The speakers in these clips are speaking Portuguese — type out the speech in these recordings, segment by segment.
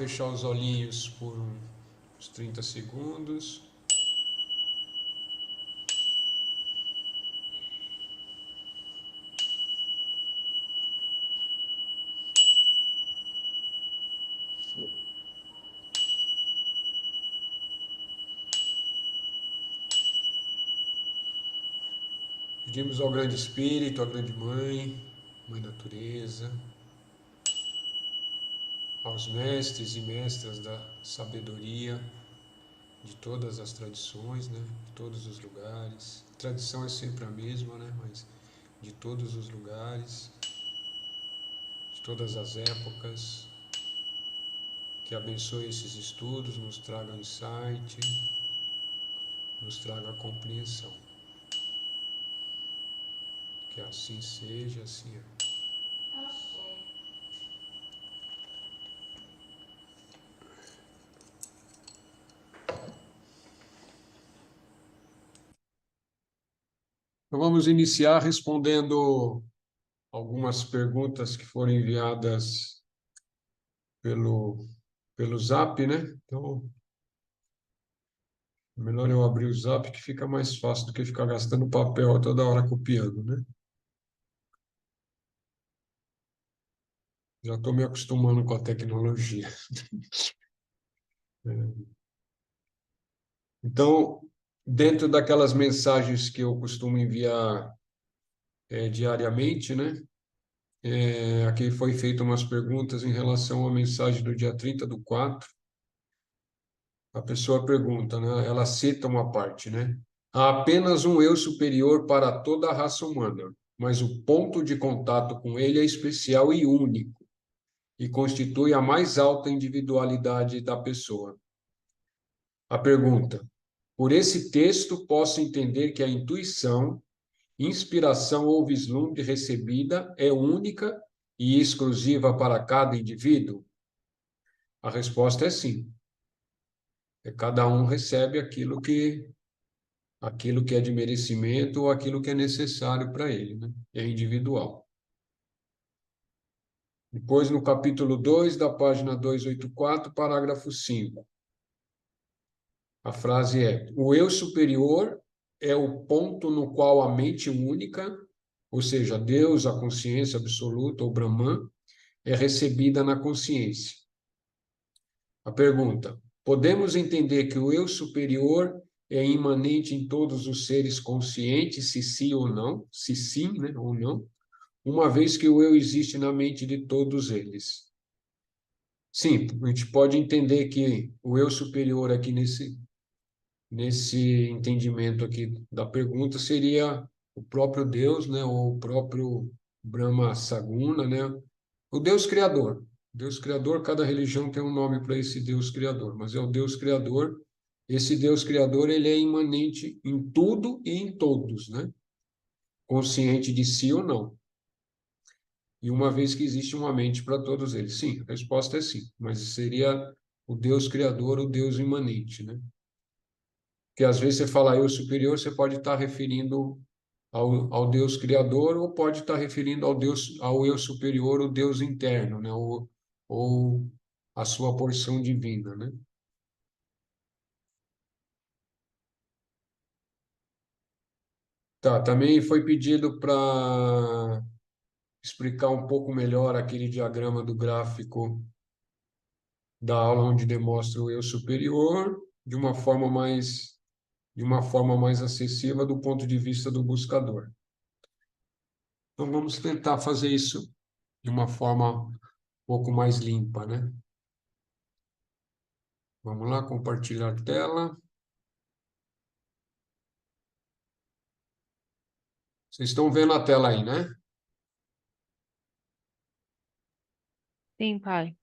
Fechar os olhinhos por uns 30 segundos. Pedimos ao Grande Espírito, à Grande Mãe, Mãe Natureza, aos mestres e mestras da sabedoria de todas as tradições, né? De todos os lugares. A tradição é sempre a mesma, né? Mas de todos os lugares, de todas as épocas, que abençoe esses estudos, nos traga insight, nos traga compreensão. Que assim seja, assim é. Então vamos iniciar respondendo algumas perguntas que foram enviadas pelo Zap, né? Então, é melhor eu abrir o Zap que fica mais fácil do que ficar gastando papel toda hora copiando, né? Já estou me acostumando com a tecnologia. Então, dentro daquelas mensagens que eu costumo enviar diariamente, né? Aqui foi feita umas perguntas em relação à mensagem do dia 30/4. A pessoa pergunta, né? Ela cita uma parte, né? Há apenas um eu superior para toda a raça humana, mas o ponto de contato com ele é especial e único, e constitui a mais alta individualidade da pessoa. A pergunta: por esse texto posso entender que a intuição, inspiração ou vislumbre recebida é única e exclusiva para cada indivíduo? A resposta é sim. Cada um recebe aquilo que é de merecimento ou aquilo que é necessário para ele, né? É individual. Depois, no capítulo 2, da página 284, parágrafo 5. A frase é: o eu superior é o ponto no qual a mente única, ou seja, Deus, a consciência absoluta, ou Brahman, é recebida na consciência. A pergunta: podemos entender que o eu superior é imanente em todos os seres conscientes, se sim ou não? Se sim, né, ou não? Uma vez que o eu existe na mente de todos eles. Sim, a gente pode entender que o eu superior aqui nesse entendimento aqui da pergunta seria o próprio Deus, né, ou o próprio Brahma Saguna, né, o Deus Criador. Deus Criador, cada religião tem um nome para esse Deus Criador, mas é o Deus Criador. Esse Deus Criador, ele é imanente em tudo e em todos, né? Consciente de si ou não. E uma vez que existe uma mente para todos eles. Sim, a resposta é sim, mas seria o Deus Criador, o Deus imanente, né? Porque às vezes você fala eu superior, você pode estar referindo ao Deus Criador ou pode estar referindo ao eu superior, o Deus interno, né? Ou a sua porção divina, né? Tá, também foi pedido para explicar um pouco melhor aquele diagrama do gráfico da aula onde demonstra o eu superior de uma forma mais acessível do ponto de vista do buscador. Então vamos tentar fazer isso de uma forma um pouco mais limpa, né? Vamos lá, compartilhar tela. Vocês estão vendo a tela aí, né? Sim, pai.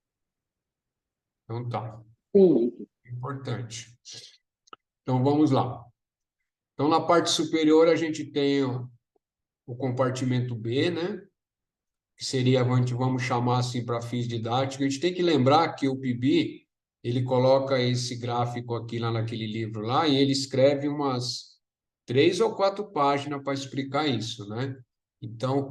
Então tá, Sim. importante. Então vamos lá. Então na parte superior a gente tem o compartimento B, né? Que seria, vamos chamar assim para fins didáticos. A gente tem que lembrar que o PIB, ele coloca esse gráfico aqui lá naquele livro lá e ele escreve umas 3 ou 4 páginas para explicar isso, né? Então,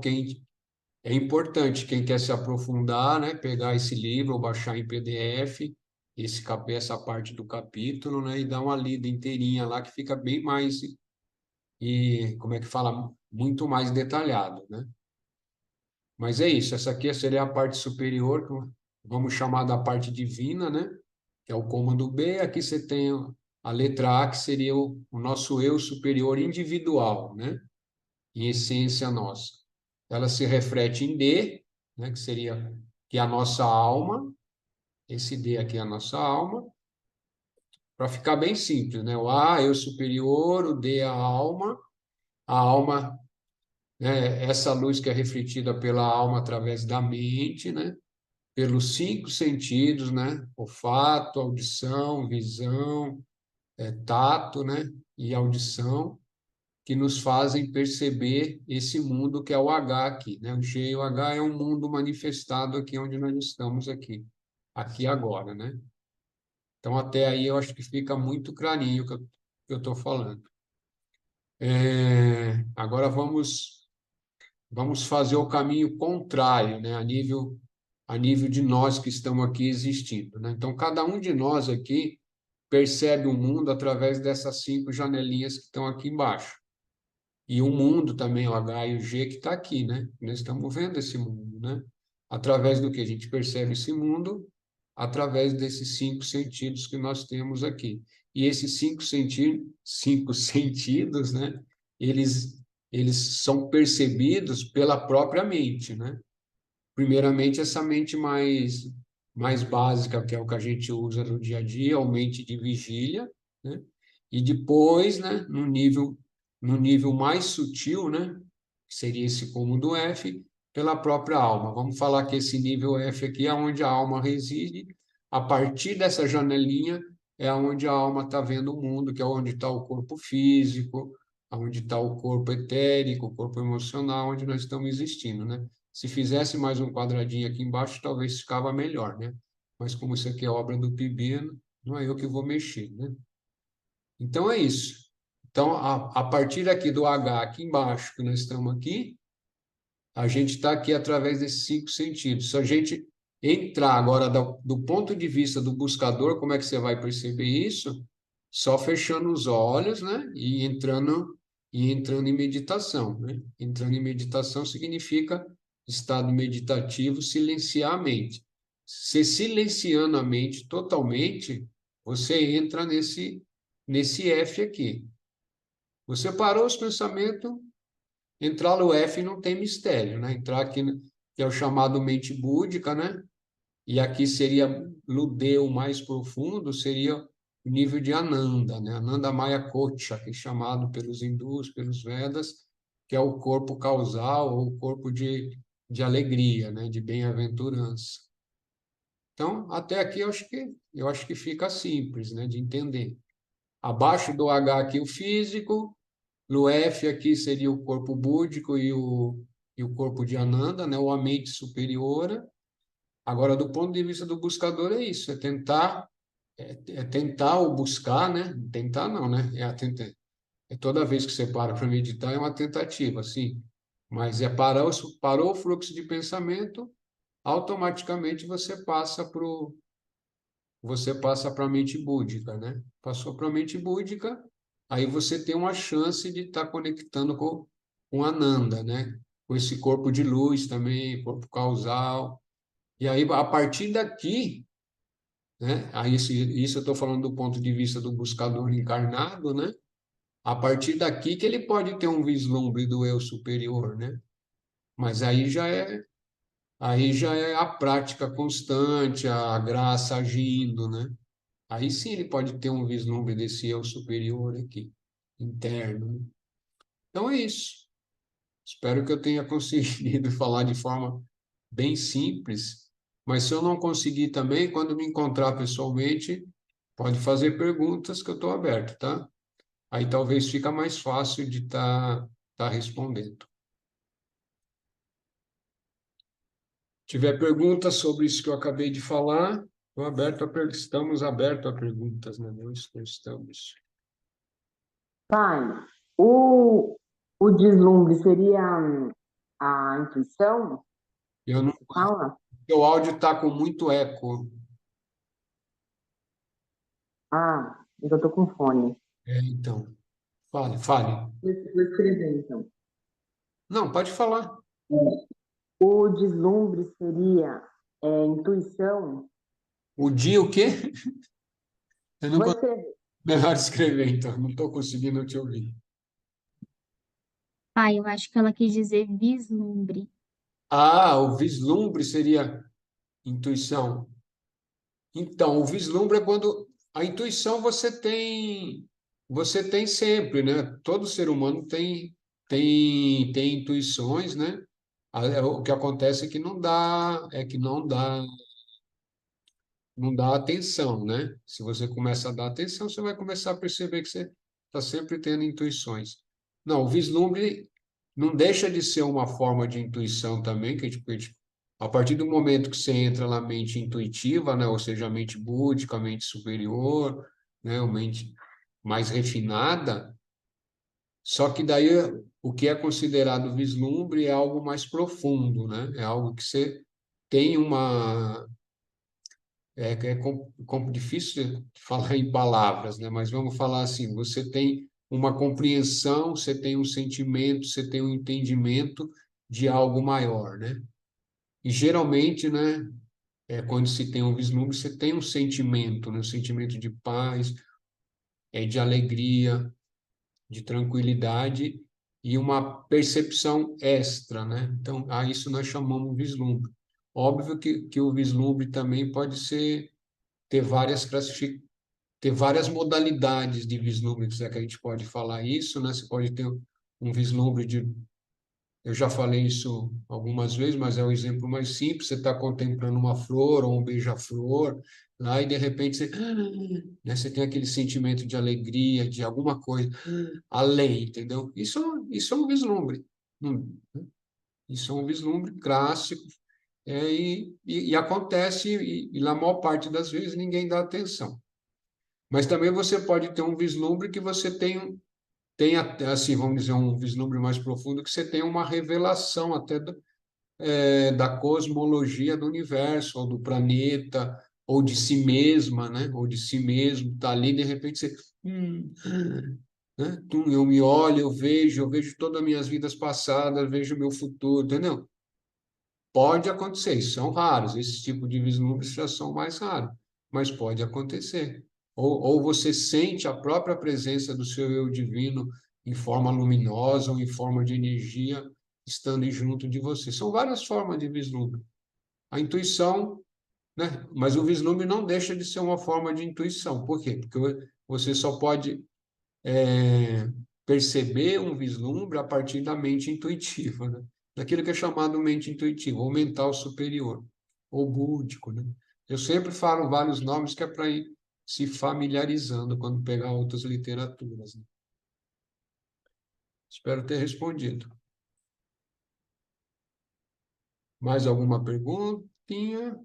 é importante, quem quer se aprofundar, né, pegar esse livro ou baixar em PDF, essa parte do capítulo, né, e dar uma lida inteirinha lá, que fica bem mais, e como é que fala? Muito mais detalhado, né? Mas é isso, essa aqui seria a parte superior, que vamos chamar da parte divina, né? Que é o cômodo B. Aqui você tem a letra A, que seria o nosso eu superior individual, né? Em essência nossa. Ela se reflete em D, né? Que é a nossa alma. Esse D aqui é a nossa alma. Para ficar bem simples, né? O A, eu superior, o D, a alma. A alma, né? Essa luz que é refletida pela alma através da mente, né? Pelos cinco sentidos, né? Olfato, audição, visão, tato, né? E audição, que nos fazem perceber esse mundo que é o H aqui, né? O G e o H é um mundo manifestado aqui onde nós estamos aqui agora, né? Então, até aí eu acho que fica muito clarinho o que eu estou falando. Agora vamos fazer o caminho contrário, né? A nível de nós que estamos aqui existindo, né? Então, cada um de nós aqui percebe o mundo através dessas cinco janelinhas que estão aqui embaixo. E o mundo também, o H e o G, que está aqui, né? Nós estamos vendo esse mundo, né? Através do que a gente percebe esse mundo, através desses cinco sentidos que nós temos aqui. E esses cinco sentidos, né? Eles, eles são percebidos pela própria mente, né? Primeiramente, essa mente mais básica, que é o que a gente usa no dia a dia, a mente de vigília, né? E depois, né, no nível mais sutil, né, que seria esse cômodo F, pela própria alma. Vamos falar que esse nível F aqui é onde a alma reside. A partir dessa janelinha é onde a alma está vendo o mundo, que é onde está o corpo físico, onde está o corpo etérico, o corpo emocional, onde nós estamos existindo, né? Se fizesse mais um quadradinho aqui embaixo, talvez ficava melhor, né? Mas como isso aqui é obra do Pibino, não é eu que vou mexer, né? Então é isso. Então, a partir aqui do H, aqui embaixo, que nós estamos aqui, a gente está aqui através desses cinco sentidos. Se a gente entrar agora do ponto de vista do buscador, como é que você vai perceber isso? Só fechando os olhos, né? E entrando em meditação, né? Entrando em meditação significa estado meditativo, silenciar a mente. Se silenciando a mente totalmente, você entra nesse F aqui. Você parou os pensamentos, entrar no F não tem mistério, né? Entrar aqui, que é o chamado mente búdica, né? E aqui seria no D, o mais profundo, seria o nível de Ananda, né? Ananda Maya Kocha, que é chamado pelos hindus, pelos Vedas, que é o corpo causal, ou o corpo de alegria, né? De bem-aventurança. Então, até aqui eu acho que fica simples, né? De entender. Abaixo do H aqui o físico, no F aqui seria o corpo búdico e o corpo de Ananda, né? Ou a mente superior. Agora, do ponto de vista do buscador, é isso, é tentar ou buscar, né? Tentar não, né? Toda vez que você para para meditar é uma tentativa, sim. Mas parou o fluxo de pensamento, automaticamente você passa para a mente búdica, né? Passou para a mente búdica, aí você tem uma chance de estar conectando com Ananda, né? Com esse corpo de luz também, corpo causal. E aí, a partir daqui, né? Aí, isso eu estou falando do ponto de vista do buscador encarnado, né? A partir daqui que ele pode ter um vislumbre do eu superior, né? Mas aí já é a prática constante, a graça agindo, né? Aí sim ele pode ter um vislumbre desse eu superior aqui, interno, né? Então é isso. Espero que eu tenha conseguido falar de forma bem simples, mas se eu não conseguir também, quando me encontrar pessoalmente, pode fazer perguntas que eu estou aberto, tá? Aí talvez fica mais fácil de tá respondendo. Tiver perguntas sobre isso que eu acabei de falar, estamos abertos a perguntas, né? Não estamos. Pai, o deslumbre seria a intuição? Eu não, Fala. Seu áudio está com muito eco. Ah, eu tô com fone. Então, fale, fale. Vou escrever, então. Não, pode falar. É, o deslumbre seria intuição. O dia o quê? Eu não Vou consigo escrever. melhor escrever, então. Não estou conseguindo te ouvir. Pai, eu acho que ela quis dizer vislumbre. Ah, o vislumbre seria intuição. Então, o vislumbre é quando a intuição você tem sempre, né? Todo ser humano tem intuições, né? O que acontece é que não dá atenção, né? Se você começa a dar atenção, você vai começar a perceber que você está sempre tendo intuições. Não, o vislumbre não deixa de ser uma forma de intuição também, a partir do momento que você entra na mente intuitiva, né? Ou seja, a mente búdica, a mente superior, né? A mente mais refinada, só que daí o que é considerado vislumbre é algo mais profundo, né? É algo que você tem uma difícil de falar em palavras, né? Mas vamos falar assim: você tem uma compreensão, você tem um sentimento, você tem um entendimento de algo maior, né? E geralmente, né? Quando se tem um vislumbre, você tem um sentimento, né? Um sentimento de paz, de alegria, de tranquilidade e uma percepção extra, né? Então, a isso nós chamamos de vislumbre. Óbvio que o vislumbre também pode ser ter ter várias modalidades de vislumbre, se é que a gente pode falar isso, né? Você pode ter um vislumbre de. Eu já falei isso algumas vezes, mas é o exemplo mais simples. Você está contemplando uma flor ou um beija-flor, lá e de repente você, né, você tem aquele sentimento de alegria, de alguma coisa além, entendeu? Isso é um vislumbre. Hum, Isso é um vislumbre clássico, e acontece, e na maior parte das vezes ninguém dá atenção. Mas também você pode ter um vislumbre que você tem assim, vamos dizer, um vislumbre mais profundo, que você tem uma revelação até da cosmologia do universo, ou do planeta, ou de si mesma, né? Ou de si mesmo, tá ali, de repente você, né? Eu me olho, eu vejo todas as minhas vidas passadas, vejo o meu futuro, entendeu? Pode acontecer, são raros, esse tipo de vislumbres já são mais raros, mas pode acontecer. Ou você sente a própria presença do seu eu divino em forma luminosa ou em forma de energia estando junto de você. São várias formas de vislumbre. A intuição, né? Mas o vislumbre não deixa de ser uma forma de intuição. Por quê? Porque você só pode perceber um vislumbre a partir da mente intuitiva, né? Daquilo que é chamado mente intuitiva, ou mental superior, ou búdico, né? Eu sempre falo vários nomes que é para ir se familiarizando quando pegar outras literaturas, né? Espero ter respondido. Mais alguma perguntinha?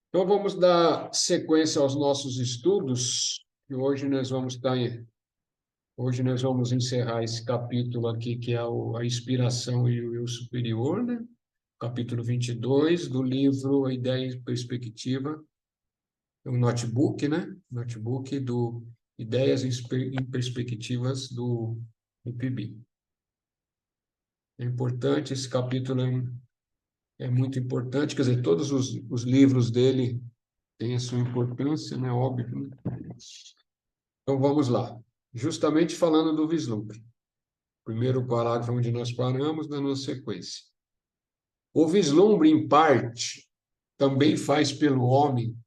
Então vamos dar sequência aos nossos estudos, e hoje nós vamos encerrar esse capítulo aqui, que é a inspiração e o eu superior, né? Capítulo 22 do livro A Ideia em Perspectiva, é um notebook, né? Notebook do Ideias em Perspectivas do PIB. É importante, esse capítulo é muito importante, quer dizer, todos os livros dele têm a sua importância, né? Óbvio, né? Então vamos lá. Justamente falando do vislumbre. Primeiro parágrafo onde nós paramos, dando sequência. O vislumbre, em parte, também faz pelo homem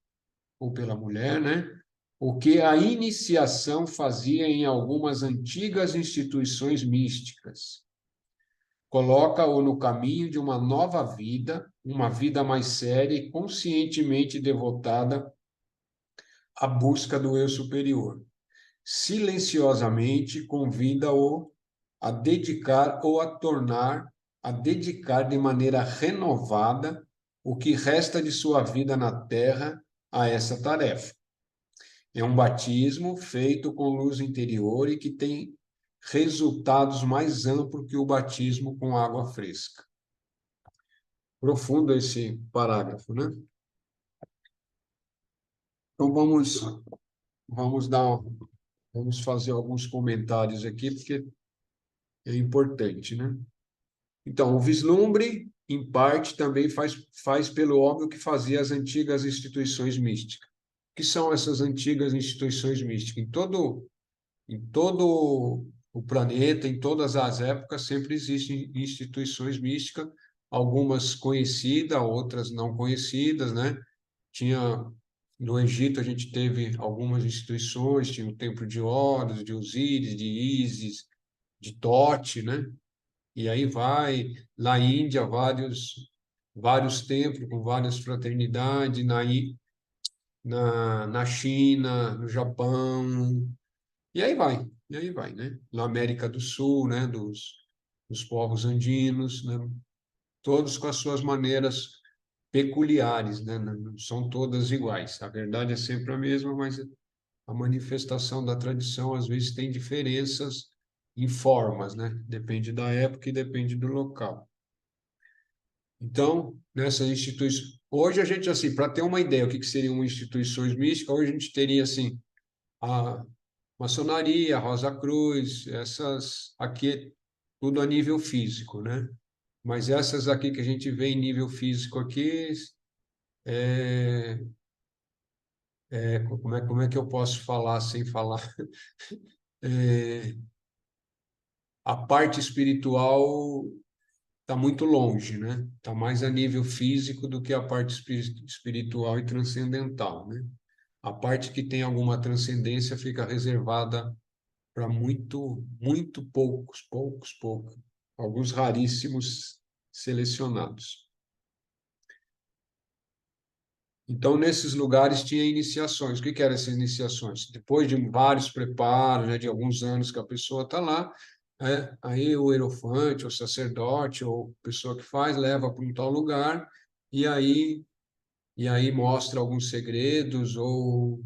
ou pela mulher, né? O que a iniciação fazia em algumas antigas instituições místicas. Coloca-o no caminho de uma nova vida, uma vida mais séria e conscientemente devotada à busca do eu superior. Silenciosamente convida-o a dedicar ou a dedicar de maneira renovada o que resta de sua vida na Terra a essa tarefa. É um batismo feito com luz interior e que tem resultados mais amplos que o batismo com água fresca. Profundo esse parágrafo, né? Então vamos fazer alguns comentários aqui, porque é importante, né? Então, o vislumbre, em parte, também faz pelo homem o que fazia as antigas instituições místicas. O que são essas antigas instituições místicas? Em todo o planeta, em todas as épocas, sempre existem instituições místicas, algumas conhecidas, outras não conhecidas, né? No Egito, a gente teve algumas instituições, tinha o Templo de Horus, de Osíris, de Ísis, de Tote, né? E aí vai, na Índia, vários templos com várias fraternidades, na China, no Japão, e aí vai, né? Na América do Sul, né? Dos povos andinos, né? Todos com as suas maneiras peculiares, né? Não são todas iguais. A verdade é sempre a mesma, mas a manifestação da tradição às vezes tem diferenças em formas, né? Depende da época e depende do local. Então, nessas instituições, hoje a gente assim, para ter uma ideia o que seriam instituições místicas, hoje a gente teria assim a maçonaria, a Rosa Cruz, essas aqui tudo a nível físico, né? Mas essas aqui que a gente vê em nível físico aqui, é, como é que eu posso falar sem falar? É, a parte espiritual está muito longe, né? Está mais a nível físico do que a parte espiritual e transcendental, né? A parte que tem alguma transcendência fica reservada para muito poucos, alguns raríssimos selecionados. Então, nesses lugares tinha iniciações. O que eram essas iniciações? Depois de vários preparos, né, de alguns anos que a pessoa está lá, aí o hierofante, o sacerdote, ou a pessoa que faz, leva para um tal lugar, e aí, e aí mostra alguns segredos, ou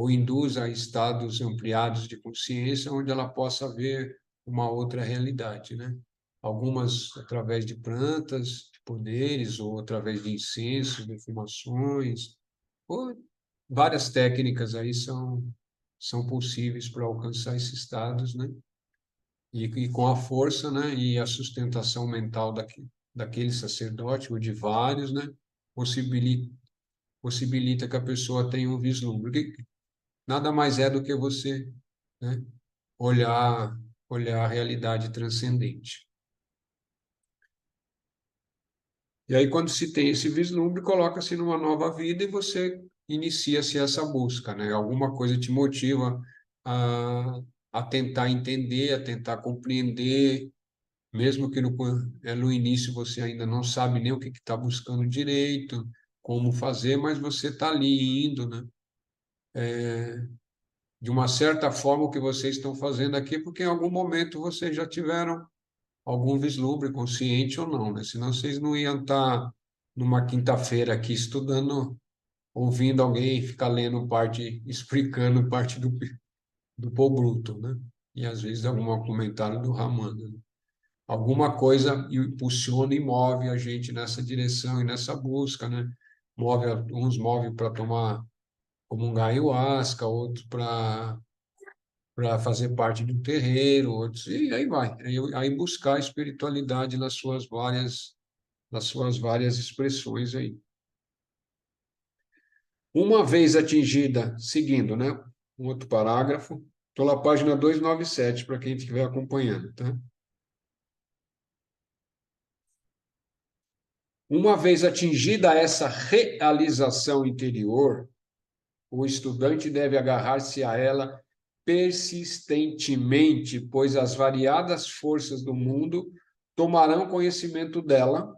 induz a estados ampliados de consciência, onde ela possa ver uma outra realidade, né? Algumas através de plantas, de poderes, ou através de incensos, defumações, ou várias técnicas aí são possíveis para alcançar esses estados, né? E com a força, né, e a sustentação mental daquele sacerdote, ou de vários, né, possibilita que a pessoa tenha um vislumbre. Nada mais é do que você, né, olhar, olhar a realidade transcendente. E aí, quando se tem esse vislumbre, coloca-se numa nova vida e você inicia-se essa busca, né? Alguma coisa te motiva a, a tentar entender, a tentar compreender, mesmo que no início você ainda não sabe nem o que está buscando direito, como fazer, mas você está ali indo, né? De uma certa forma, o que vocês estão fazendo aqui, porque em algum momento vocês já tiveram algum vislumbre, consciente ou não, né? Senão vocês não iam estar numa quinta-feira aqui estudando, ouvindo alguém ficar lendo parte, explicando parte do Paul Bruto, né? E às vezes algum comentário do Ramana, né? Alguma coisa impulsiona e move a gente nessa direção e nessa busca, né? Uns move para tomar, comungar ayahuasca, outros para fazer parte de um terreiro, outros, e aí vai. Aí buscar a espiritualidade nas suas várias expressões aí. Uma vez atingida, seguindo, né? Um outro parágrafo, estou na página 297, para quem estiver acompanhando, tá? Uma vez atingida essa realização interior, o estudante deve agarrar-se a ela persistentemente, pois as variadas forças do mundo tomarão conhecimento dela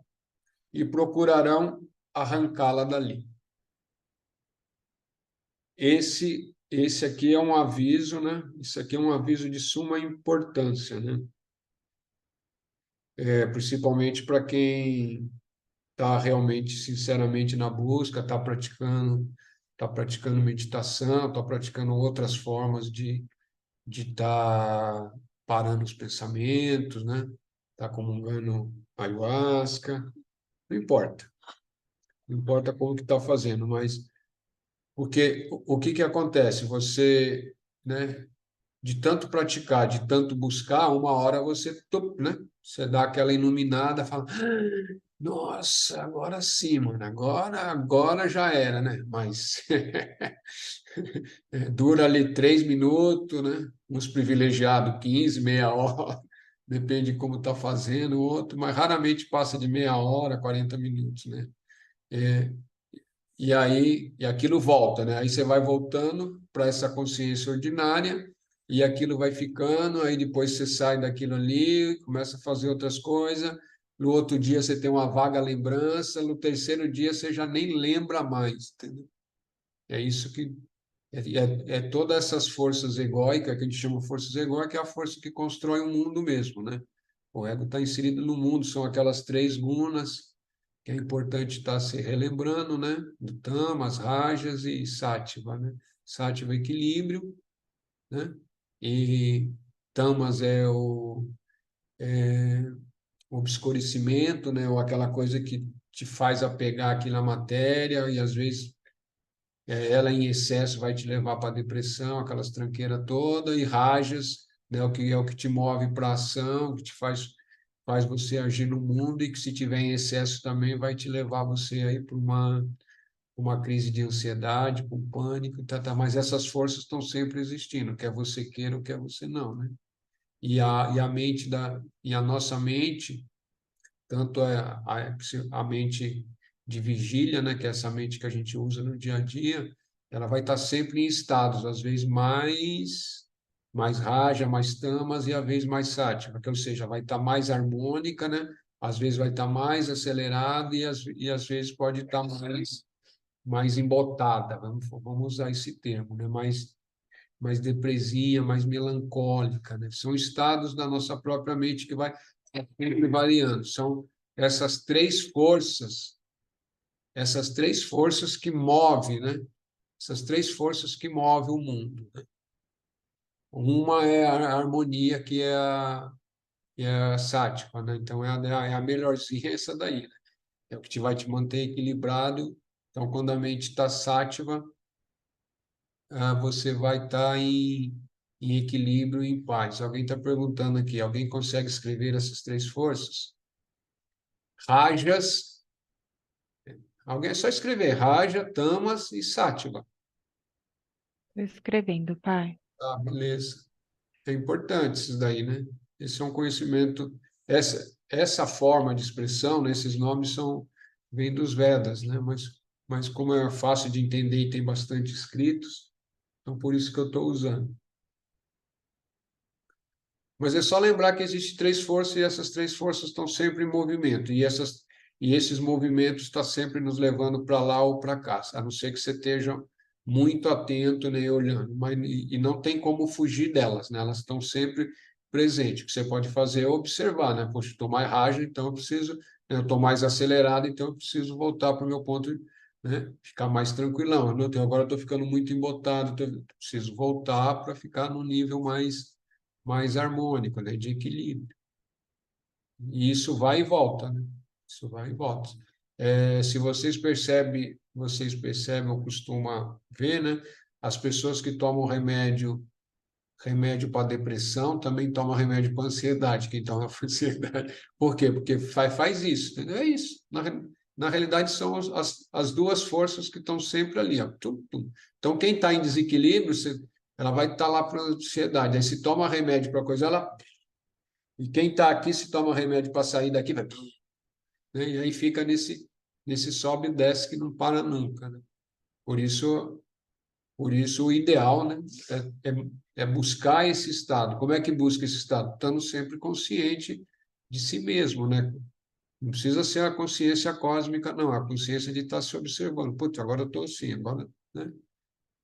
e procurarão arrancá-la dali. Esse aqui é um aviso, né? Isso aqui é um aviso de suma importância, né? Principalmente para quem está realmente, sinceramente na busca, está praticando meditação, está praticando outras formas de estar parando os pensamentos, né? Está comungando ayahuasca, não importa. Não importa como que está fazendo, mas porque o que que acontece? Você, né, de tanto praticar, de tanto buscar, uma hora você, né? Você dá aquela iluminada, fala, "Ah, nossa, agora sim, mano, agora já era, né? Mas dura ali 3 minutos, né? Uns privilegiados, 15, meia hora, depende de como está fazendo, o outro, mas raramente passa de meia hora, 40 minutos, né? É, e aí, e aquilo volta, né? Aí você vai voltando para essa consciência ordinária e aquilo vai ficando, aí depois você sai daquilo ali, começa a fazer outras coisas. No outro dia você tem uma vaga lembrança, no terceiro dia você já nem lembra mais, entendeu? É isso que é todas essas forças egóicas que a gente chama de forças egóicas, que é a força que constrói o mundo mesmo, né? O ego está inserido no mundo, são aquelas três gunas que é importante estar se relembrando, né? Do tamas, rajas e sátiva, né? Sátiva é equilíbrio, né? E tamas é o obscurecimento, né? Ou aquela coisa que te faz apegar aqui na matéria e às vezes ela em excesso vai te levar para a depressão, aquelas tranqueiras todas, e rajas, né? O que é o que te move para a ação, que te faz você agir no mundo e que se tiver em excesso também vai te levar você aí para uma crise de ansiedade, com pânico, tá. Mas essas forças estão sempre existindo, quer você queira ou quer você não, né? E a mente e a nossa mente, tanto a mente de vigília, né, que é essa mente que a gente usa no dia a dia, ela vai estar sempre em estados, às vezes mais raja, mais tamas e às vezes mais sátiva, que ou seja, vai estar mais harmônica, né? Às vezes vai estar mais acelerada e às vezes pode estar mais embotada, vamos usar esse termo, né? Mais depresinha, mais melancólica, né? São estados da nossa própria mente que vai sempre variando. São essas três forças que movem, né? Essas três forças que movem o mundo, né? Uma é a harmonia, que é a sátiva, né? Então é a melhorzinha essa daí, né? É o que vai te manter equilibrado. Então, quando a mente está sátiva, você vai estar em equilíbrio e em paz. Alguém está perguntando aqui, alguém consegue escrever essas três forças? Rajas, alguém é só escrever Raja, Tamas e Sátiva. Tô escrevendo, pai. Tá, beleza. É importante isso daí, né? Esse é um conhecimento, essa forma de expressão, né, esses nomes vêm dos Vedas, né? Mas como é fácil de entender e tem bastante escritos, então por isso que eu estou usando. Mas é só lembrar que existem três forças e essas três forças estão sempre em movimento. E esses movimentos estão sempre nos levando para lá ou para cá, a não ser que você esteja muito atento, né, olhando. E não tem como fugir delas, né? Elas estão sempre presentes. O que você pode fazer é observar, né? Poxa, estou mais rápido, então eu preciso, né, eu estou mais acelerado, então eu preciso voltar para o meu ponto, né? Ficar mais tranquilão. Agora eu estou ficando muito embotado, preciso voltar para ficar no nível mais harmônico, né, de equilíbrio. E isso vai e volta, né? Isso vai e volta. Se vocês percebem ou costumam ver, né? As pessoas que tomam remédio para depressão também tomam remédio para ansiedade, quem toma para ansiedade. Por quê? Porque faz isso, entendeu? É isso. Na realidade, são as duas forças que estão sempre ali, ó. Tum, tum. Então, quem está em desequilíbrio, ela vai estar lá para a ansiedade. Aí, se toma remédio para coisa, ela. E quem está aqui, se toma remédio para sair daqui, vai. Né? E aí fica nesse sobe e desce que não para nunca, né? Por isso, por isso o ideal, né, é buscar esse estado. Como é que busca esse estado? Estando sempre consciente de si mesmo, né? Não precisa ser a consciência cósmica, não. A consciência de estar se observando. Putz, agora eu estou assim, agora, né?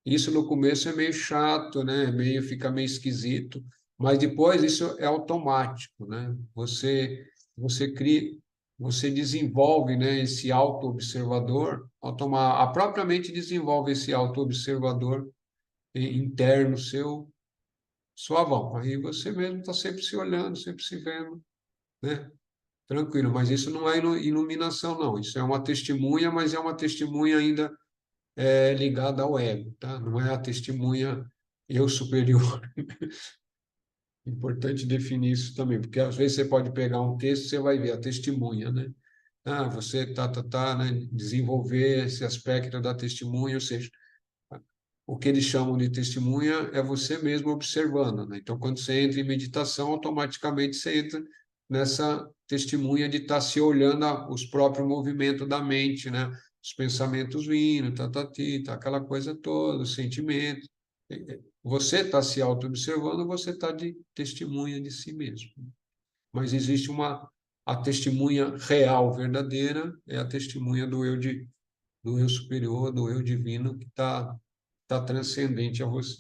Isso no começo é meio chato, né? Fica meio esquisito, mas depois isso é automático, né? Você cria, você desenvolve, né, esse auto-observador, a própria mente desenvolve esse auto-observador interno seu, suavão. Aí você mesmo está sempre se olhando, sempre se vendo, né? Tranquilo, mas isso não é iluminação, não. Isso é uma testemunha, mas é uma testemunha ainda ligada ao ego, tá? Não é a testemunha eu superior. Importante definir isso também, porque às vezes você pode pegar um texto, você vai ver a testemunha, né? Ah, você né? Desenvolver esse aspecto da testemunha, ou seja, o que eles chamam de testemunha é você mesmo observando, né? Então, quando você entra em meditação, automaticamente você entra nessa testemunha de estar se olhando os próprios movimentos da mente, né? Os pensamentos vindo, aquela coisa toda, os sentimentos. Você está se auto-observando, você está de testemunha de si mesmo. Mas existe a testemunha real, verdadeira, é a testemunha do eu superior, do eu divino, que está transcendente a você,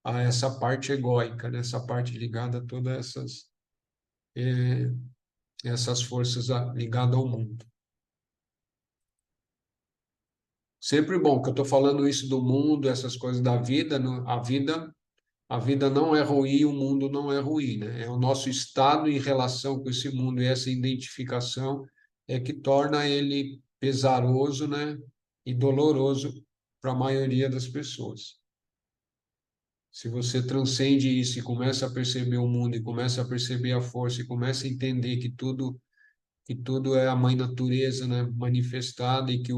a essa parte egóica, né? Essa parte ligada a todas essas forças ligadas ao mundo. Sempre bom que eu estou falando isso do mundo, essas coisas da vida, a vida não é ruim, o mundo não é ruim, né? É o nosso estado em relação com esse mundo e essa identificação é que torna ele pesaroso, né? E doloroso para a maioria das pessoas. Se você transcende isso e começa a perceber o mundo, e começa a perceber a força, e começa a entender que tudo é a mãe natureza, né, manifestada, e que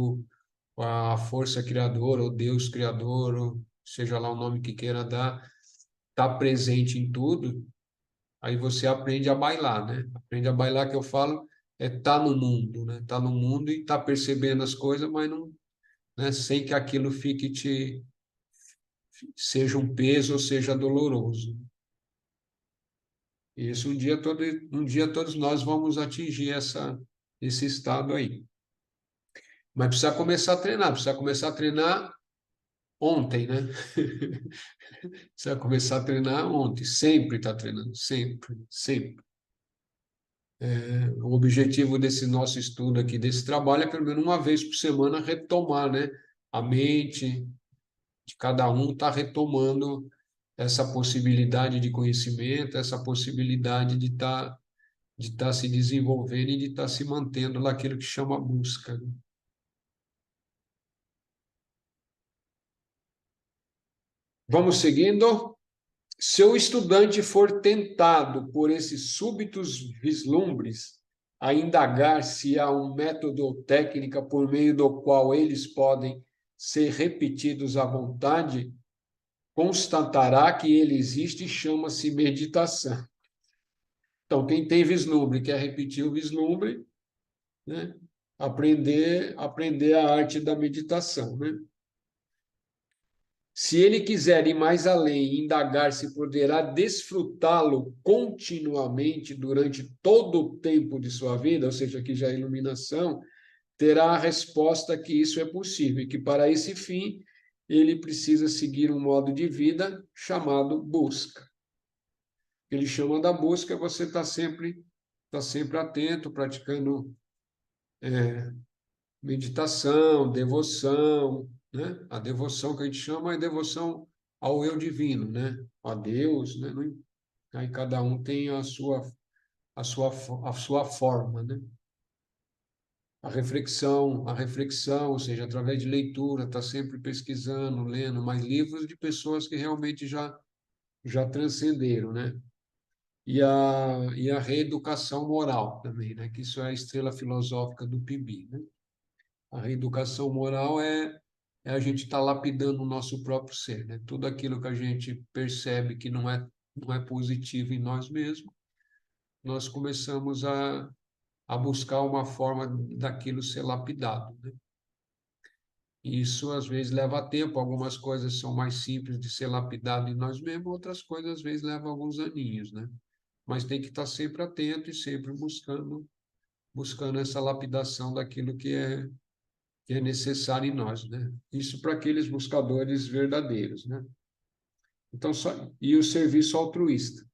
a força criadora, ou Deus criador, ou seja lá o nome que queira dar, está presente em tudo, aí você aprende a bailar, né? Aprende a bailar, que eu falo, tá no mundo, né? Tá no mundo e tá percebendo as coisas, mas não, né, sem que aquilo seja um peso ou seja doloroso. E isso um dia todos nós vamos atingir esse estado aí. Mas precisa começar a treinar ontem, né? Precisa começar a treinar ontem, sempre está treinando, sempre, sempre. O objetivo desse nosso estudo aqui, desse trabalho, é pelo menos uma vez por semana retomar, né? A mente de cada um está retomando essa possibilidade de conhecimento, essa possibilidade de estar se desenvolvendo e de estar se mantendo naquilo que chama busca, né? Vamos seguindo. Se o estudante for tentado por esses súbitos vislumbres a indagar se há um método ou técnica por meio do qual eles podem ser repetidos à vontade, constatará que ele existe e chama-se meditação. Então, quem tem vislumbre, quer repetir o vislumbre, né? Aprender a arte da meditação, né? Se ele quiser ir mais além e indagar se poderá desfrutá-lo continuamente durante todo o tempo de sua vida, ou seja, que já é iluminação, terá a resposta que isso é possível e que para esse fim ele precisa seguir um modo de vida chamado busca. Ele chama da busca, você está sempre atento, praticando meditação, devoção, né? A devoção que a gente chama é devoção ao eu divino, né? A Deus, né? Aí cada um tem a sua forma, né? A reflexão, ou seja, através de leitura, está sempre pesquisando, lendo mais livros de pessoas que realmente já transcenderam, né? E a reeducação moral também, né? Que isso é a estrela filosófica do PIB, né? A reeducação moral é a gente estar lapidando o nosso próprio ser, né? Tudo aquilo que a gente percebe que não é positivo em nós mesmos, nós começamos a buscar uma forma daquilo ser lapidado, né? Isso às vezes leva tempo, algumas coisas são mais simples de ser lapidado em nós mesmos, outras coisas às vezes levam alguns aninhos, né? Mas tem que estar sempre atento e sempre buscando essa lapidação daquilo que é necessário em nós, né? Isso para aqueles buscadores verdadeiros, né? Então, e o serviço altruísta.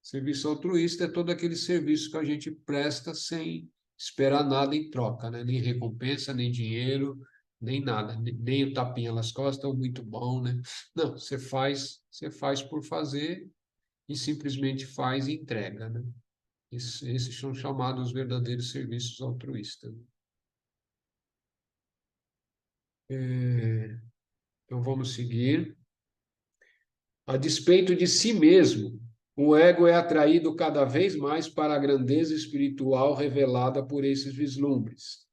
Serviço altruísta é todo aquele serviço que a gente presta sem esperar nada em troca, né? Nem recompensa, nem dinheiro, nem nada, nem o tapinha nas costas, muito bom, né? Não, você faz por fazer e simplesmente faz e entrega, né? Esses são chamados verdadeiros serviços altruístas. Então, vamos seguir. A despeito de si mesmo, o ego é atraído cada vez mais para a grandeza espiritual revelada por esses vislumbres.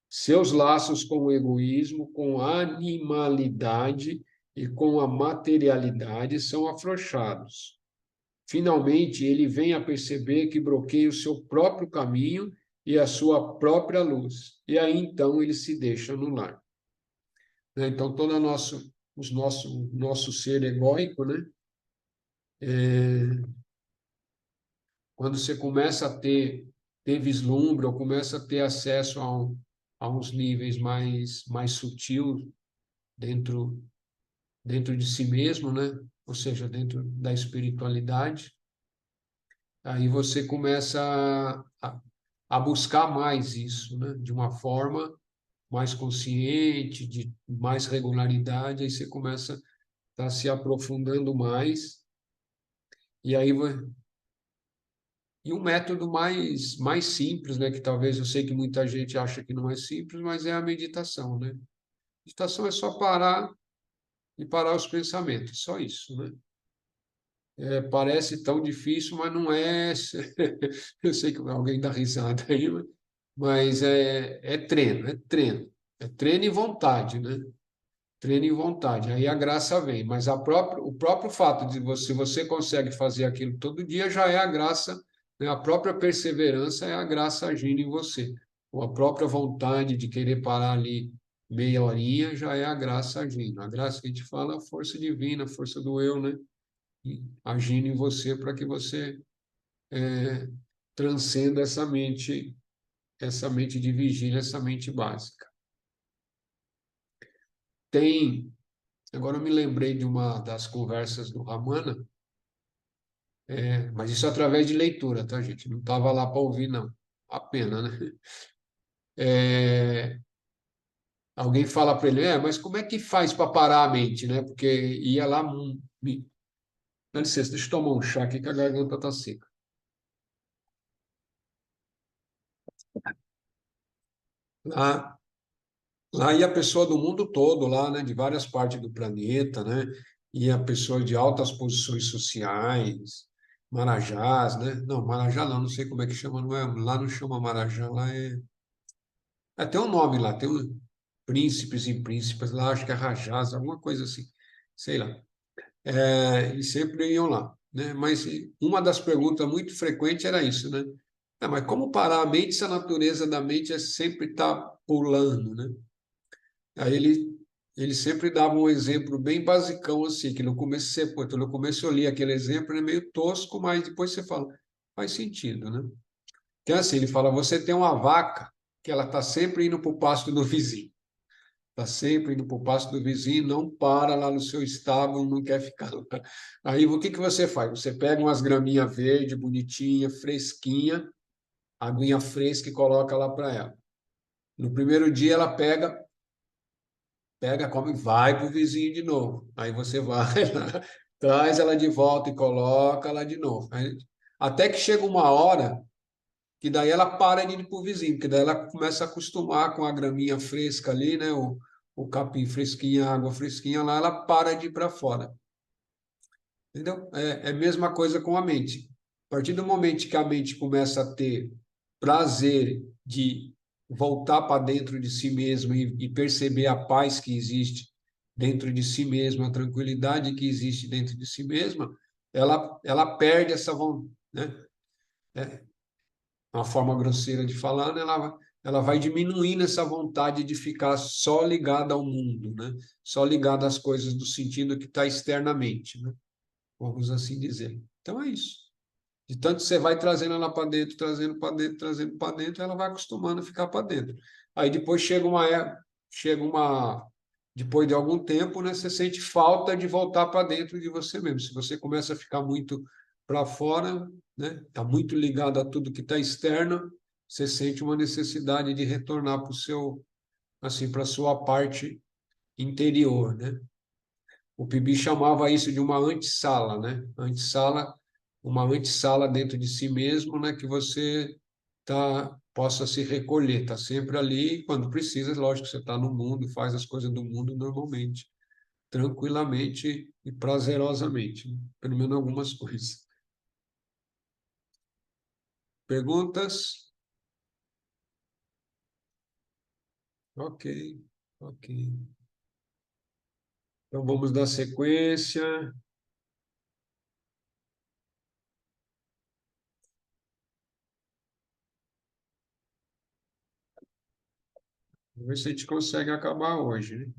Seus laços com o egoísmo, com a animalidade e com a materialidade são afrouxados. Finalmente, ele vem a perceber que bloqueia o seu próprio caminho e a sua própria luz. E aí, então, ele se deixa anular. Então, todo nosso ser egóico, né? Quando você começa a ter vislumbre ou começa a ter acesso a uns níveis mais sutis dentro de si mesmo, né? Ou seja, dentro da espiritualidade, aí você começa a buscar mais isso, né? De uma forma mais consciente, de mais regularidade, aí você começa a estar se aprofundando mais, e aí e um método mais simples, né, que talvez eu sei que muita gente acha que não é simples, mas é a meditação, né? Meditação é só parar e parar os pensamentos, só isso, né? Parece tão difícil, mas não é. Eu sei que alguém dá risada aí, mas é treino, é treino. É treino e vontade, né? Treino e vontade. Aí a graça vem, mas o próprio fato de você consegue fazer aquilo todo dia já é a graça, né? A própria perseverança é a graça agindo em você. Ou a própria vontade de querer parar ali meia horinha já é a graça agindo. A graça que a gente fala é a força divina, a força do eu, né? Agindo em você para que você transcenda essa mente de vigília, essa mente básica. Agora eu me lembrei de uma das conversas do Ramana, mas isso através de leitura, tá, gente? Não estava lá para ouvir, não. A pena, né? Alguém fala para ele, mas como é que faz para parar a mente, né? Porque ia lá. Dá licença, deixa eu tomar um chá aqui que a garganta está seca. Lá, lá ia a pessoa do mundo todo, lá, né? De várias partes do planeta, né? Ia pessoas de altas posições sociais, marajás, né? Não, marajá não sei como é que chama, não é, lá não chama marajá, lá tem um nome lá, tem príncipes e príncipas lá, acho que é rajás, alguma coisa assim, sei lá. E sempre iam lá, né? Mas uma das perguntas muito frequentes era isso, né? Mas como parar a mente se a natureza da mente é sempre estar pulando, né? Aí ele sempre dava um exemplo bem basicão assim, que no começo no começo eu li aquele exemplo, é meio tosco, mas depois você fala, faz sentido, né? Que é assim, ele fala, você tem uma vaca que ela está sempre indo para o pasto do vizinho. Está sempre indo para o pasto do vizinho, não para lá no seu estábulo, não quer ficar lá. Aí o que que você faz? Você pega umas graminhas verdes, bonitinha, fresquinha, aguinha fresca e coloca lá para ela. No primeiro dia ela come, vai para o vizinho de novo. Aí você vai lá, traz ela de volta e coloca lá de novo. Até que chega uma hora que daí ela para de ir para o vizinho, porque daí ela começa a acostumar com a graminha fresca ali, né? O capim fresquinho, a água fresquinha lá, ela para de ir para fora. Entendeu? É a mesma coisa com a mente. A partir do momento que a mente começa a ter prazer de voltar para dentro de si mesma e perceber a paz que existe dentro de si mesma, a tranquilidade que existe dentro de si mesma, ela perde essa vontade, né? Uma forma grosseira de falar, né? Ela vai diminuindo essa vontade de ficar só ligada ao mundo, né? Só ligada às coisas do sentido que está externamente, né? Vamos assim dizer. Então é isso. De tanto você vai trazendo ela para dentro, trazendo para dentro, trazendo para dentro, ela vai acostumando a ficar para dentro. Aí depois depois de algum tempo, né, você sente falta de voltar para dentro de você mesmo. Se você começa a ficar muito para fora, né, está muito ligado a tudo que está externo, você sente uma necessidade de retornar para o seu, assim, para a sua parte interior, né? O Pibi chamava isso de uma antessala, né? A antessala uma antessala dentro de si mesmo, né, que você possa se recolher, está sempre ali, quando precisa, lógico, você está no mundo, faz as coisas do mundo normalmente, tranquilamente e prazerosamente, né? Pelo menos algumas coisas. Perguntas? Ok, ok. Então vamos dar sequência. Vamos ver se a gente consegue acabar hoje, né?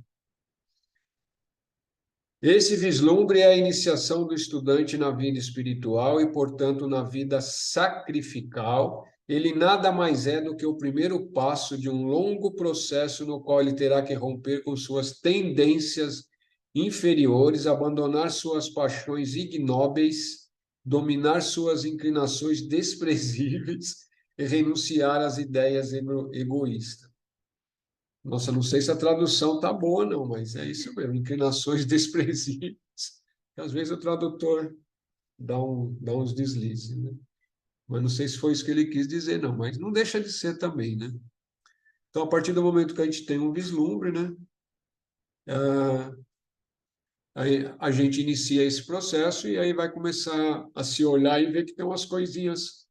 Esse vislumbre é a iniciação do estudante na vida espiritual e, portanto, na vida sacrificial. Ele nada mais é do que o primeiro passo de um longo processo no qual ele terá que romper com suas tendências inferiores, abandonar suas paixões ignóbeis, dominar suas inclinações desprezíveis e renunciar às ideias egoístas. Nossa, não sei se a tradução tá boa, não, mas é isso mesmo, inclinações desprezíveis. Às vezes o tradutor dá uns deslizes, né? Mas não sei se foi isso que ele quis dizer, não, mas não deixa de ser também, né? Então, a partir do momento que a gente tem um vislumbre, né? ah, Aí a gente inicia esse processo e aí vai começar a se olhar e ver que tem umas coisinhas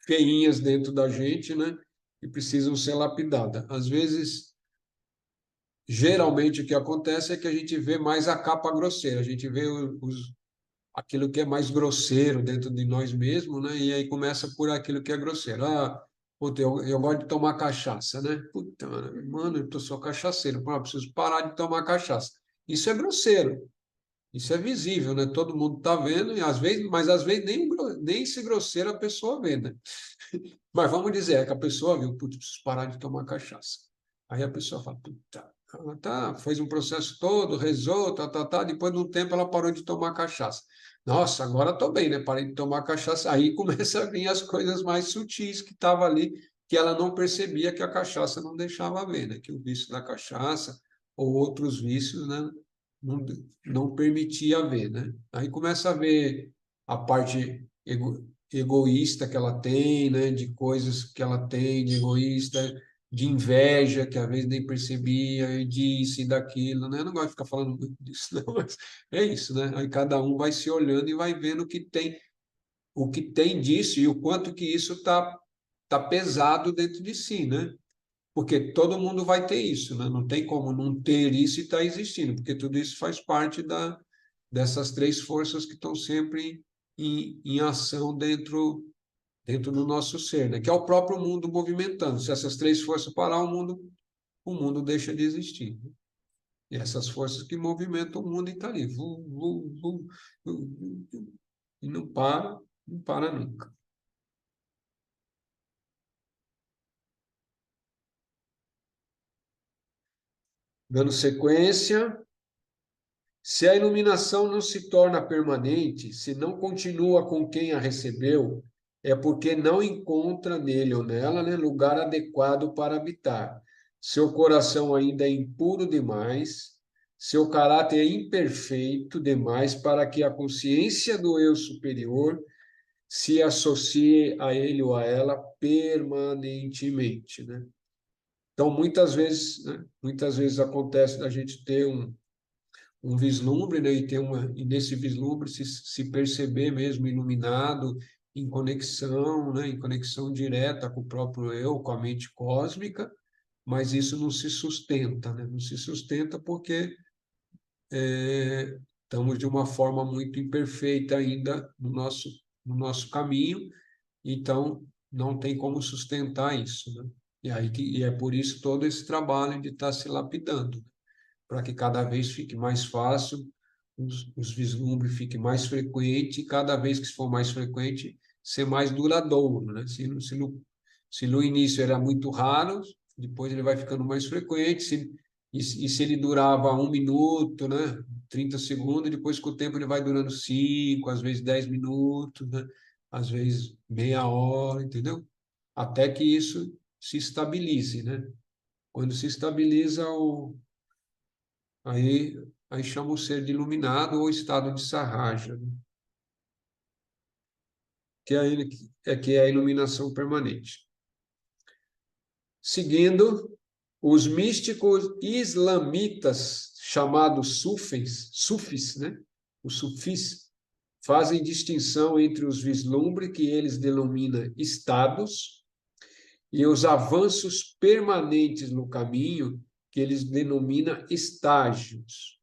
feinhas dentro da gente, né? Que precisam ser lapidadas. Às vezes, geralmente o que acontece é que a gente vê mais a capa grosseira, a gente vê aquilo que é mais grosseiro dentro de nós mesmos, né? E aí começa por aquilo que é grosseiro. Ah, puta, eu gosto de tomar cachaça, né? Puta, mano, eu sou cachaceiro, pô, eu preciso parar de tomar cachaça. Isso é grosseiro, isso é visível, né? Todo mundo está vendo, e às vezes, mas às vezes nem esse grosseiro a pessoa vê, né? Mas vamos dizer, é que a pessoa viu, putz, preciso parar de tomar cachaça. Aí a pessoa fala, puta, ela fez um processo todo, rezou, depois de um tempo ela parou de tomar cachaça. Nossa, agora estou bem, né? Parei de tomar cachaça. Aí começa a vir as coisas mais sutis que estavam ali, que ela não percebia que a cachaça não deixava ver, né? Que o vício da cachaça ou outros vícios, né? Não, não permitia ver, né? Aí começa a ver a parte egoísta que ela tem, né? De coisas que ela tem de egoísta, de inveja, que às vezes nem percebia, e disso e daquilo, né? Eu não gosto de ficar falando muito disso, não, mas é isso, né? Aí cada um vai se olhando e vai vendo o que tem disso e o quanto que isso tá pesado dentro de si, né? Porque todo mundo vai ter isso, né? Não tem como não ter isso e estar existindo, porque tudo isso faz parte dessas três forças que estão sempre em ação dentro do nosso ser, né? Que é o próprio mundo movimentando. Se essas três forças parar, o mundo deixa de existir, né? E essas forças que movimentam o mundo e está ali, e não para nunca. Dando sequência, se a iluminação não se torna permanente, se não continua com quem a recebeu, é porque não encontra nele ou nela, né, lugar adequado para habitar. Seu coração ainda é impuro demais, seu caráter é imperfeito demais para que a consciência do eu superior se associe a ele ou a ela permanentemente, né? Então, muitas vezes acontece da gente ter um vislumbre, né? E nesse vislumbre se perceber mesmo iluminado, em conexão, né? Em conexão direta com o próprio eu, com a mente cósmica, mas isso não se sustenta, né? Não se sustenta porque estamos de uma forma muito imperfeita ainda no nosso caminho, então não tem como sustentar isso, né? E é por isso todo esse trabalho de estar se lapidando, para que cada vez fique mais fácil, os vislumbres fiquem mais frequentes, e cada vez que for mais frequente, ser mais duradouro, né? Se no início era muito raro, depois ele vai ficando mais frequente, e se ele durava 1 minuto, né? 30 segundos, depois com o tempo ele vai durando 5, às vezes 10 minutos, né? Às vezes meia hora, entendeu? Até que isso se estabilize, né? Quando se estabiliza Aí chama o ser de iluminado ou estado de sarraja, né? que é a iluminação permanente. Seguindo, os místicos islamitas, chamados sufis, né? Os sufis, fazem distinção entre os vislumbres, que eles denominam estados, e os avanços permanentes no caminho, que eles denominam estágios.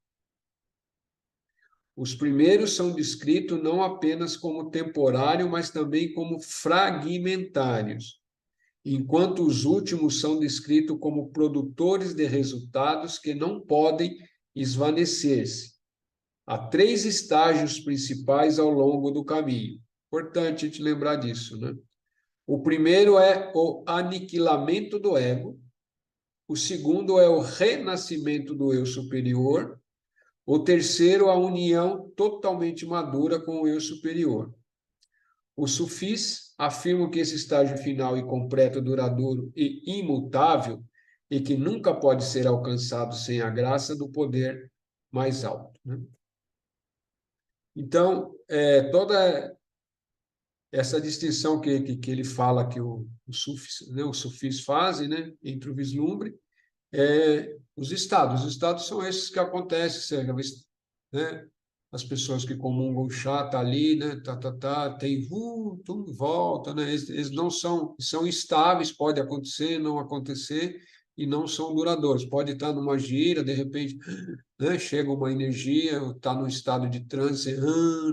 Os primeiros são descritos não apenas como temporários, mas também como fragmentários, enquanto os últimos são descritos como produtores de resultados que não podem esvanecer-se. Há 3 estágios principais ao longo do caminho. Importante a gente lembrar disso, né? O primeiro é o aniquilamento do ego. O segundo é o renascimento do eu superior. O terceiro, a união totalmente madura com o eu superior. Os sufis afirmam que esse estágio final e completo, duradouro e imutável, e que nunca pode ser alcançado sem a graça do poder mais alto, né? Então, toda essa distinção que ele fala que os sufis fazem, né, entre o vislumbre, os estados. Os estados são esses que acontecem, né? As pessoas que comungam o chá tá ali, né? Tem volta, né? Eles não são estáveis, pode acontecer, não acontecer, e não são duradouros. Pode estar numa gira, de repente, né? Chega uma energia, está num estado de transe,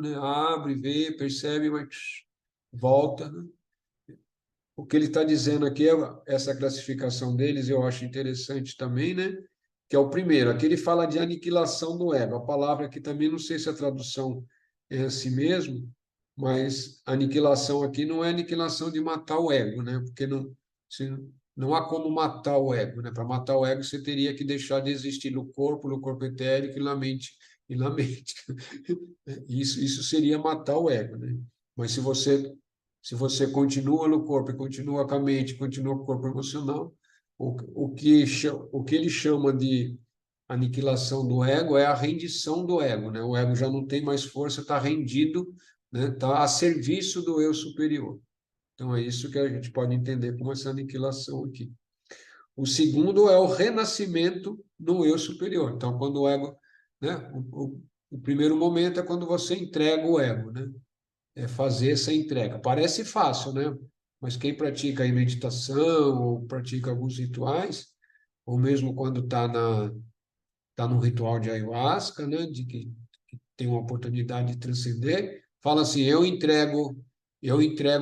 né? Abre, vê, percebe, mas volta, né? O que ele está dizendo aqui, essa classificação deles, eu acho interessante também, né? Que é o primeiro. Aqui ele fala de aniquilação do ego. A palavra aqui também, não sei se a tradução é assim mesmo, mas aniquilação aqui não é aniquilação de matar o ego, né? Porque não há como matar o ego, né? Para matar o ego, você teria que deixar de existir no corpo etérico e na mente. Isso seria matar o ego, né? Mas se você continua no corpo e continua com a mente, continua com o corpo emocional, o que ele chama de aniquilação do ego é a rendição do ego, né? O ego já não tem mais força, está rendido, né? Está a serviço do eu superior. Então é isso que a gente pode entender como essa aniquilação aqui. O segundo é o renascimento no eu superior. Então, quando o ego, né? O primeiro momento é quando você entrega o ego, né? Fazer essa entrega. Parece fácil, né? Mas quem pratica a meditação ou pratica alguns rituais, ou mesmo quando tá no ritual de ayahuasca, né? De que tem uma oportunidade de transcender, fala assim: eu entrego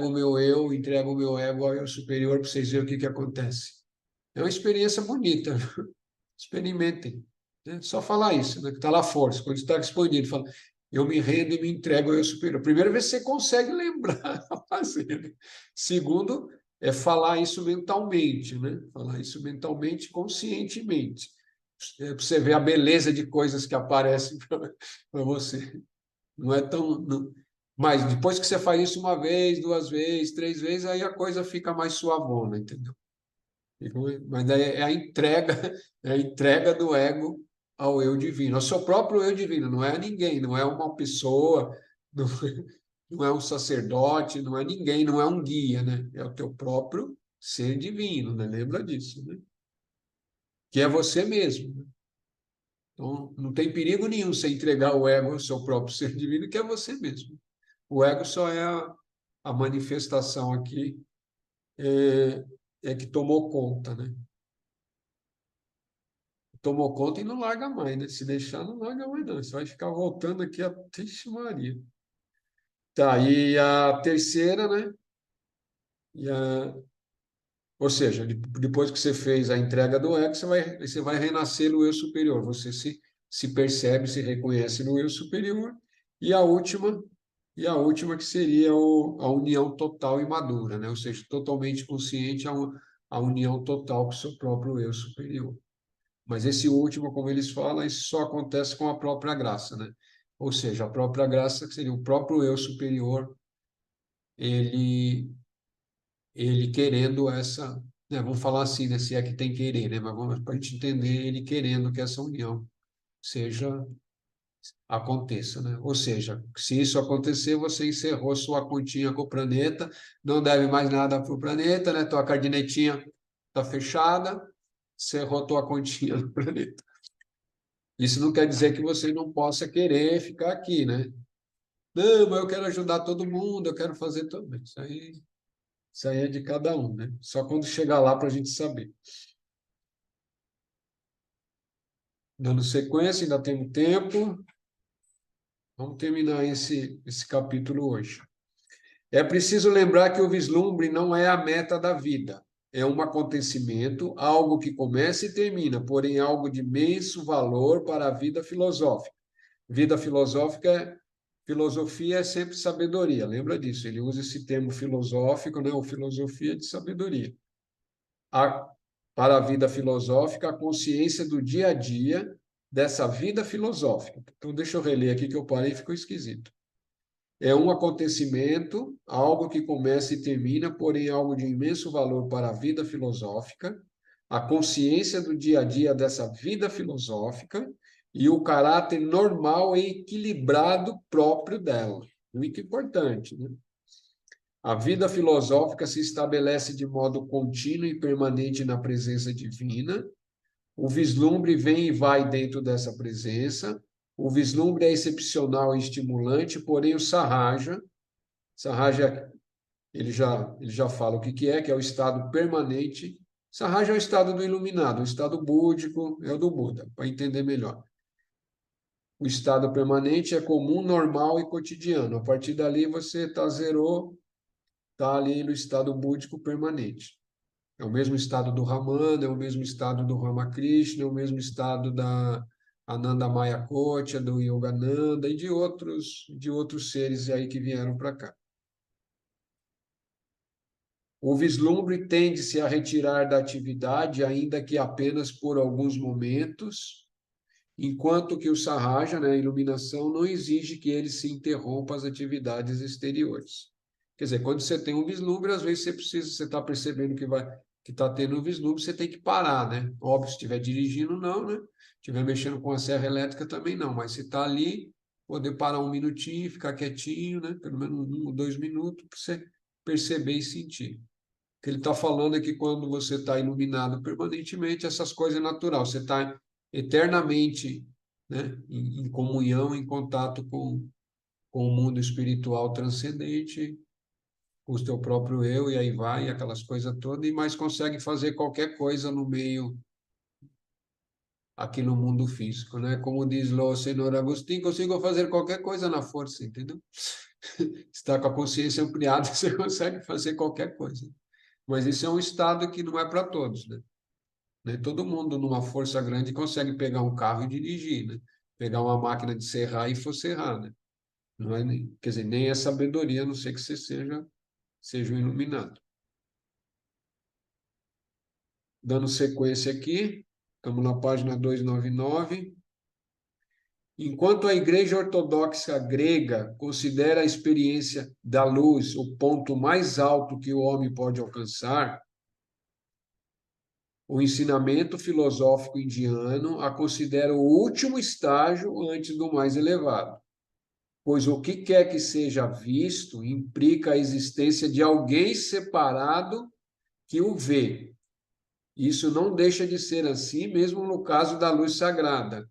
o meu eu, entrego o meu ego ao eu superior para vocês verem o que acontece. É uma experiência bonita. Experimentem, né? Só falar isso, né? Que está lá fora, quando está expandido, fala, eu me rendo e me entrego ao eu superior. Primeiro, ver se você consegue lembrar a fazer, né? Segundo, é falar isso mentalmente, né? Falar isso mentalmente, conscientemente. Para você ver a beleza de coisas que aparecem para você. Não é tão. Mas depois que você faz isso uma vez, 2 vezes, 3 vezes, aí a coisa fica mais suavona, entendeu? Mas daí é a entrega, é a entrega do ego ao eu divino, ao seu próprio eu divino, não é ninguém, não é uma pessoa, não é um sacerdote, não é ninguém, não é um guia, né? É o teu próprio ser divino, né? Lembra disso, né? Que é você mesmo, né? Então, não tem perigo nenhum você entregar o ego ao seu próprio ser divino, que é você mesmo. O ego só é a manifestação aqui, que tomou conta, né? Tomou conta e não larga mais, né? Se deixar, não larga mais, não. Você vai ficar voltando aqui até Maria. Tá, e a terceira, né? E a, ou seja, depois que você fez a entrega do ego, você vai renascer no eu superior. Você se percebe, se reconhece no eu superior. E a última, que seria a união total e madura, né? Ou seja, totalmente consciente, a união total com o seu próprio eu superior. Mas esse último, como eles falam, isso só acontece com a própria graça, né? Ou seja, a própria graça, que seria o próprio eu superior, ele, ele querendo essa, né? Vamos falar assim, né? Se é que tem querer, né? Mas vamos para a gente entender ele querendo que essa união seja aconteça, né? Ou seja, se isso acontecer, você encerrou sua continha com o planeta, não deve mais nada para o planeta, né? Tua cardinetinha está fechada, encerrou tua continha no planeta. Isso não quer dizer que você não possa querer ficar aqui, né? Não, mas eu quero ajudar todo mundo, eu quero fazer tudo. Isso aí é de cada um, né? Só quando chegar lá para a gente saber. Dando sequência, ainda temos tempo. Vamos terminar esse capítulo hoje. É preciso lembrar que o vislumbre não é a meta da vida. É um acontecimento, algo que começa e termina, porém algo de imenso valor para a vida filosófica. Vida filosófica, filosofia é sempre sabedoria, lembra disso? Ele usa esse termo filosófico, né? Ou filosofia de sabedoria. Para a vida filosófica, a consciência do dia a dia dessa vida filosófica. Então, deixa eu reler aqui que eu parei e ficou esquisito. É um acontecimento, algo que começa e termina, porém algo de imenso valor para a vida filosófica, a consciência do dia a dia dessa vida filosófica e o caráter normal e equilibrado próprio dela. Muito importante, né? A vida filosófica se estabelece de modo contínuo e permanente na presença divina. O vislumbre vem e vai dentro dessa presença. O vislumbre é excepcional e estimulante, porém o Sahaja, ele já fala o que é o estado permanente. Sahaja é o estado do iluminado, o estado búdico é o do Buda, para entender melhor. O estado permanente é comum, normal e cotidiano. A partir dali você zerou, está ali no estado búdico permanente. É o mesmo estado do Ramana, é o mesmo estado do Ramakrishna, é o mesmo estado da Ananda Maya Kotia, do Yogananda e de outros seres aí que vieram para cá. O vislumbre tende-se a retirar da atividade, ainda que apenas por alguns momentos, enquanto que o Sahaja, né, a iluminação, não exige que ele se interrompa as atividades exteriores. Quer dizer, quando você tem um vislumbre, às vezes você está percebendo que está tendo um vislumbre, você tem que parar, né? Óbvio, se estiver dirigindo, não, né? Se estiver mexendo com a serra elétrica, também não. Mas se está ali, poder parar um minutinho, ficar quietinho, né? Pelo menos 1 ou 2 minutos, para você perceber e sentir. O que ele está falando é que quando você está iluminado permanentemente, essas coisas é natural. Você está eternamente, né, em comunhão, em contato com o mundo espiritual transcendente, com o teu próprio eu, e aí vai, aquelas coisas todas, e mais consegue fazer qualquer coisa no meio, aqui no mundo físico, né? Como diz lá o senhor Agostinho, consigo fazer qualquer coisa na força, entendeu? Está com a consciência ampliada, você consegue fazer qualquer coisa. Mas isso é um estado que não é para todos, né? Nem todo mundo, numa força grande, consegue pegar um carro e dirigir, né? Pegar uma máquina de serrar e for serrar, né? Não é nem, quer dizer, nem é sabedoria, a não ser que você seja um iluminado. Dando sequência aqui, estamos na página 299. Enquanto a Igreja Ortodoxa grega considera a experiência da luz o ponto mais alto que o homem pode alcançar, o ensinamento filosófico indiano a considera o último estágio antes do mais elevado, pois o que quer que seja visto implica a existência de alguém separado que o vê. Isso não deixa de ser assim, mesmo no caso da luz sagrada.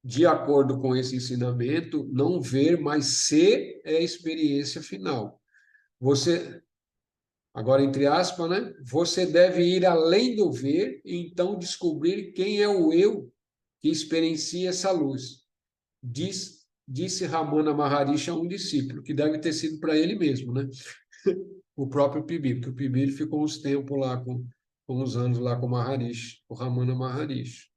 De acordo com esse ensinamento, não ver, mas ser é a experiência final. Você, agora entre aspas, né? Você deve ir além do ver e então descobrir quem é o eu que experiencia essa luz. Disse Ramana Maharishi a um discípulo, que deve ter sido para ele mesmo, né? O próprio Pibi, porque o Pibi ele ficou uns tempos lá, com uns anos lá com o Maharishi, o Ramana Maharishi.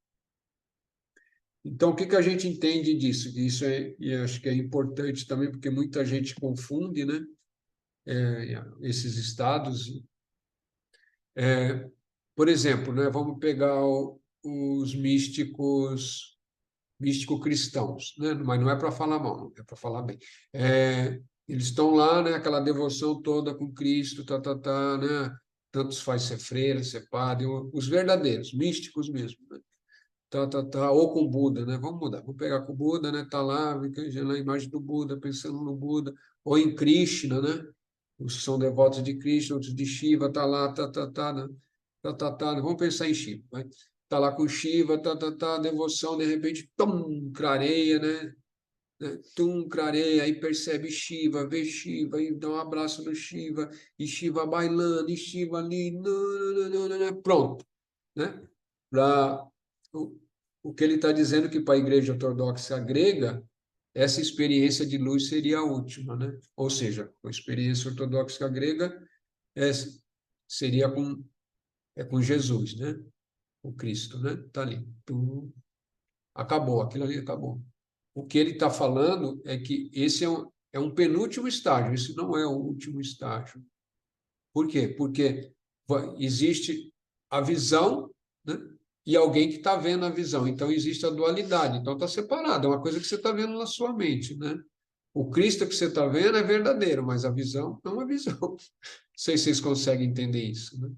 Então, o que a gente entende disso? Isso e acho que é importante também, porque muita gente confunde, né? Esses estados. Por exemplo, né? Vamos pegar os místico-cristãos, né? Mas não é para falar mal, não, é para falar bem. Eles estão lá, né? Aquela devoção toda com Cristo, né? Tantos faz ser freira, ser padre, os verdadeiros, místicos mesmo, né? ou com Buda, né? Vamos mudar, vamos pegar com o Buda, né? Tá lá, na imagem do Buda, pensando no Buda, ou em Krishna, né? Os que são devotos de Krishna, outros de Shiva, tá lá, né? Vamos pensar em Shiva, vai. Tá lá com Shiva, devoção, de repente, clareia, né? Clareia, aí percebe Shiva, vê Shiva, aí dá um abraço no Shiva, e Shiva bailando, e Shiva ali, pronto, né? Pra, o, o que ele está dizendo que para a Igreja Ortodoxa grega, essa experiência de luz seria a última, né? Ou seja, a experiência ortodoxa grega seria com Jesus, né? O Cristo, né? Tá ali. Acabou, aquilo ali acabou. O que ele está falando é que esse é um penúltimo estágio, esse não é o último estágio. Por quê? Porque existe a visão, né? E alguém que está vendo a visão. Então, existe a dualidade. Então, está separado. É uma coisa que você está vendo na sua mente, né? O Cristo que você está vendo é verdadeiro, mas a visão não é uma visão. Não sei se vocês conseguem entender isso, né?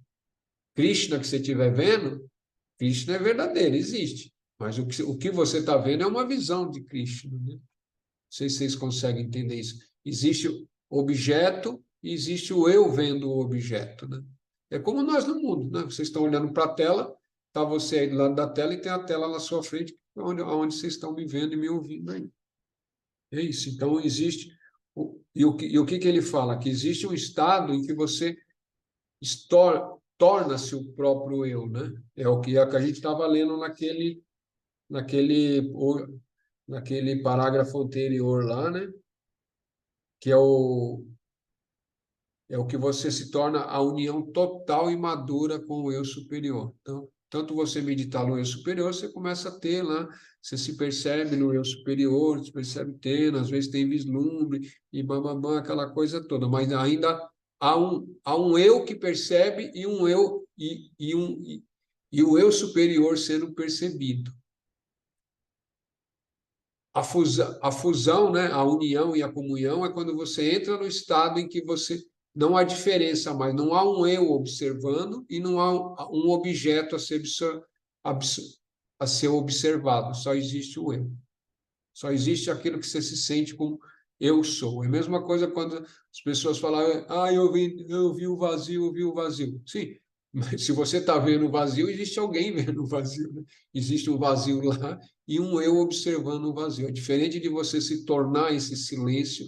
Krishna que você estiver vendo, Krishna é verdadeiro, existe. Mas o que você está vendo é uma visão de Krishna, né? Não sei se vocês conseguem entender isso. Existe o objeto e existe o eu vendo o objeto, né? É como nós no mundo, né? Vocês estão olhando para a tela, está você aí do lado da tela e tem a tela na sua frente, onde vocês estão me vendo e me ouvindo aí. É isso. Então, existe... E o que ele fala? Que existe um estado em que você torna-se o próprio eu, né? É o que a gente estava lendo naquele parágrafo anterior lá, né? Que é o que você se torna a união total e madura com o eu superior. Então, tanto você meditar no eu superior, você começa a ter lá, você se percebe no eu superior, se percebe tendo, às vezes tem vislumbre e bababá, aquela coisa toda, mas ainda há um eu que percebe e um eu e o eu superior sendo percebido. A fusão, né, a união e a comunhão é quando você entra no estado em que você não há diferença mais, não há um eu observando e não há um objeto a ser observado, só existe o eu. Só existe aquilo que você se sente como eu sou. É a mesma coisa quando as pessoas falam, eu vi o vazio, eu vi o vazio. Sim, mas se você está vendo o vazio, existe alguém vendo o vazio, né? Existe um vazio lá e um eu observando o vazio. É diferente de você se tornar esse silêncio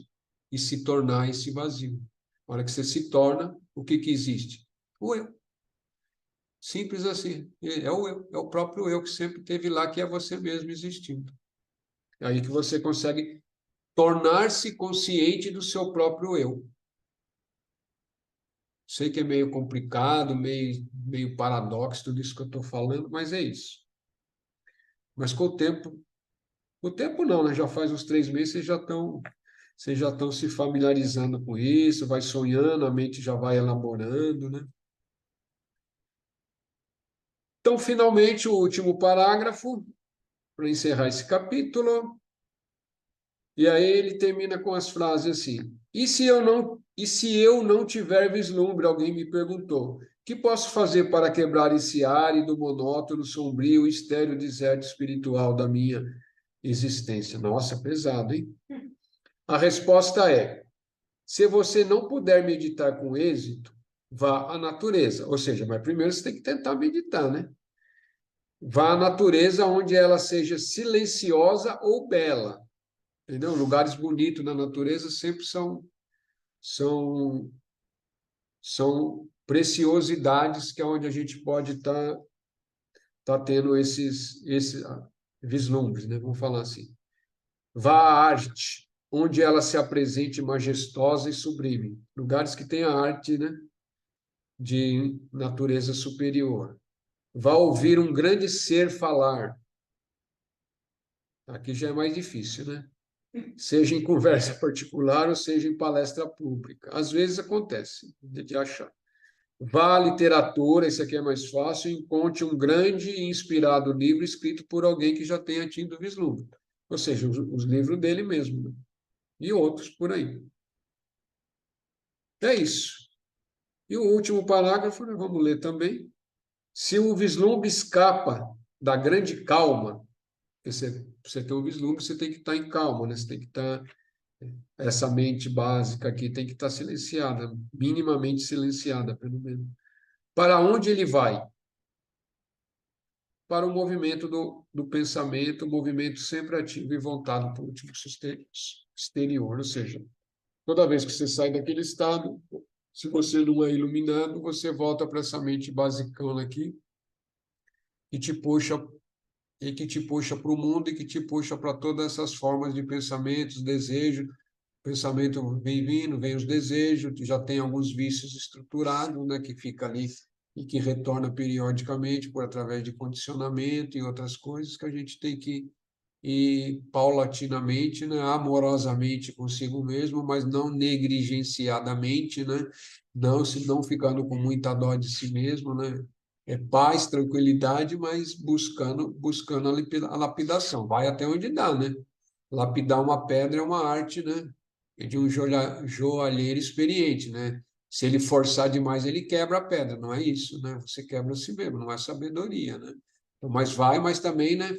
e se tornar esse vazio. Na hora que você se torna, o que existe? O eu. Simples assim. É o eu, é o próprio eu que sempre esteve lá, que é você mesmo existindo. É aí que você consegue tornar-se consciente do seu próprio eu. Sei que é meio complicado, meio paradoxo tudo isso que eu estou falando, mas é isso. Mas com o tempo não, né? Já faz uns 3 meses, vocês já estão se familiarizando com isso, vai sonhando, a mente já vai elaborando, né? Então, finalmente, o último parágrafo, para encerrar esse capítulo. E aí ele termina com as frases assim: e se eu não tiver vislumbre? Alguém me perguntou. Que posso fazer para quebrar esse árido, monótono, sombrio, estéril deserto espiritual da minha existência? Nossa, pesado, hein? A resposta é: se você não puder meditar com êxito, vá à natureza. Ou seja, mas primeiro você tem que tentar meditar, né? Vá à natureza onde ela seja silenciosa ou bela. Entendeu? Lugares bonitos na natureza sempre são, são preciosidades que é onde a gente pode tá tendo esses vislumbres, né? Vamos falar assim. Vá à arte, onde ela se apresente majestosa e sublime. Lugares que tem a arte, né? De natureza superior. Vá ouvir um grande ser falar. Aqui já é mais difícil, né? Seja em conversa particular ou seja em palestra pública. Às vezes acontece de achar. Vá à literatura, esse aqui é mais fácil, encontre um grande e inspirado livro escrito por alguém que já tenha tido vislumbre. Ou seja, os livros dele mesmo, né? E outros por aí. É isso. E o último parágrafo, né, vamos ler também. Se o vislumbre escapa da grande calma, você ter um vislumbre, você tem que estar em calma, né? Você tem que estar, essa mente básica aqui tem que estar silenciada, minimamente silenciada, pelo menos. Para onde ele vai? Para o movimento do pensamento, o movimento sempre ativo e voltado para o último exterior, ou seja, toda vez que você sai daquele estado, se você não é iluminado, você volta para essa mente basicona aqui e te puxa que te puxa para o mundo e que te puxa para todas essas formas de pensamentos, desejo. Pensamento vem vindo, vem os desejos, já tem alguns vícios estruturados, né, que fica ali e que retorna periodicamente por através de condicionamento e outras coisas que a gente tem que ir paulatinamente, né, amorosamente consigo mesmo, mas não negligenciadamente, né, não ficando com muita dó de si mesmo, né, é paz, tranquilidade, mas buscando a lapidação. Vai até onde dá, né? Lapidar uma pedra é uma arte, né? É de um joalheiro experiente, né? Se ele forçar demais, ele quebra a pedra, não é isso, né? Você quebra a si mesmo, não é sabedoria, né? Então, mas também, né?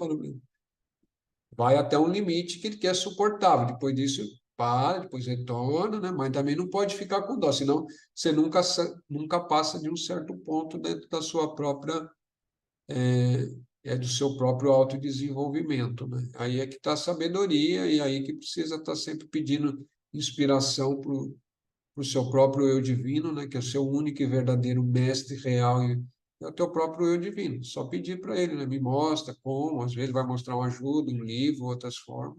Vai até um limite que é suportável. Depois disso, para, depois retorna, né? Mas também não pode ficar com dó, senão você nunca passa de um certo ponto dentro da sua própria, do seu próprio autodesenvolvimento, né? Aí é que está a sabedoria e aí que precisa estar sempre pedindo inspiração para o seu próprio eu divino, né? Que é o seu único e verdadeiro mestre real e é o teu próprio eu divino. Só pedir para ele, né? Me mostra como, às vezes vai mostrar uma ajuda, um livro, outras formas,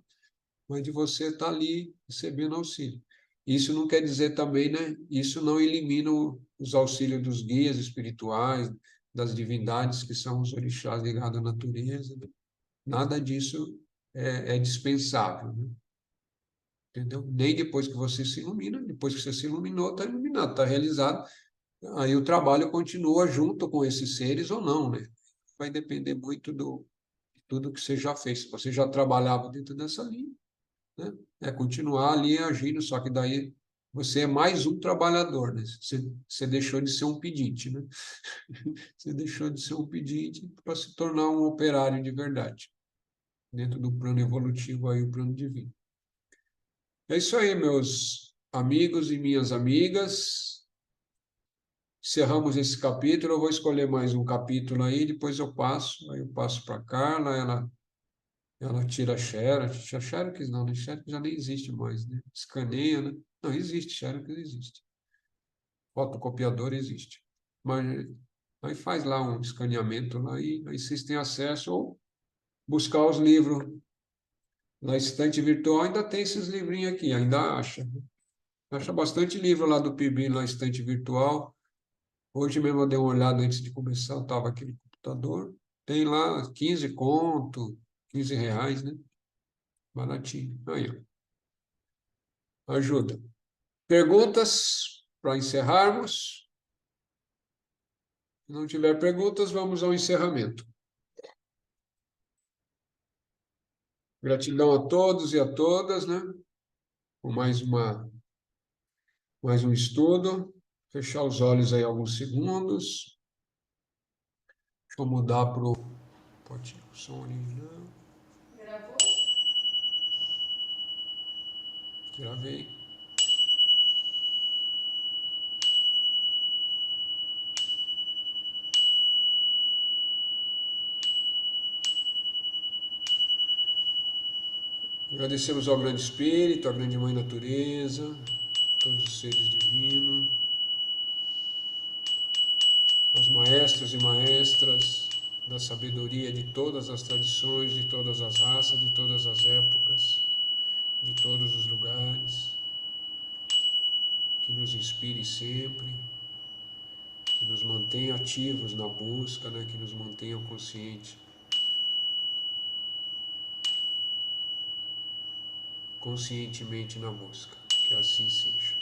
mas de você estar ali recebendo auxílio. Isso não quer dizer também, né? Isso não elimina os auxílios dos guias espirituais, das divindades que são os orixás ligados à natureza, né? Nada disso é dispensável, né? Entendeu? Nem depois que você se ilumina, depois que você se iluminou, está iluminado, está realizado. Aí o trabalho continua junto com esses seres ou não, né? Vai depender muito de tudo que você já fez. Se você já trabalhava dentro dessa linha, né? É continuar ali agindo, só que daí você é mais um trabalhador, né? Você deixou de ser um pedinte, né? Você deixou de ser um pedinte para se tornar um operário de verdade, dentro do plano evolutivo aí, o plano divino. É isso aí, meus amigos e minhas amigas. Encerramos esse capítulo. Eu vou escolher mais um capítulo aí, depois aí eu passo para a Carla, ela tira a Xerox. A Xerox não, né? Xerox já nem existe mais, né? Escaneia, né? Não, existe, Xerox existe. Fotocopiador existe. Mas aí faz lá um escaneamento lá e aí vocês têm acesso ou buscar os livros na estante virtual, ainda tem esses livrinhos aqui, ainda acha. Acha bastante livro lá do PIB na estante virtual. Hoje mesmo eu dei uma olhada antes de começar, eu estava aqui no computador. Tem lá 15 conto, R$ 15, né? Baratinho. Aí, ó. Ajuda. Perguntas para encerrarmos? Se não tiver perguntas, vamos ao encerramento. Gratidão a todos e a todas, né? Por mais um estudo. Fechar os olhos aí alguns segundos. Deixa eu mudar para o som original. Gravei. Agradecemos ao Grande Espírito, à Grande Mãe Natureza, todos os seres divinos, aos maestros e maestras da sabedoria de todas as tradições, de todas as raças, de todas as épocas, de todos os lugares, que nos inspire sempre, que nos mantenha ativos na busca, né? Que nos mantenha conscientemente na busca. Que assim seja.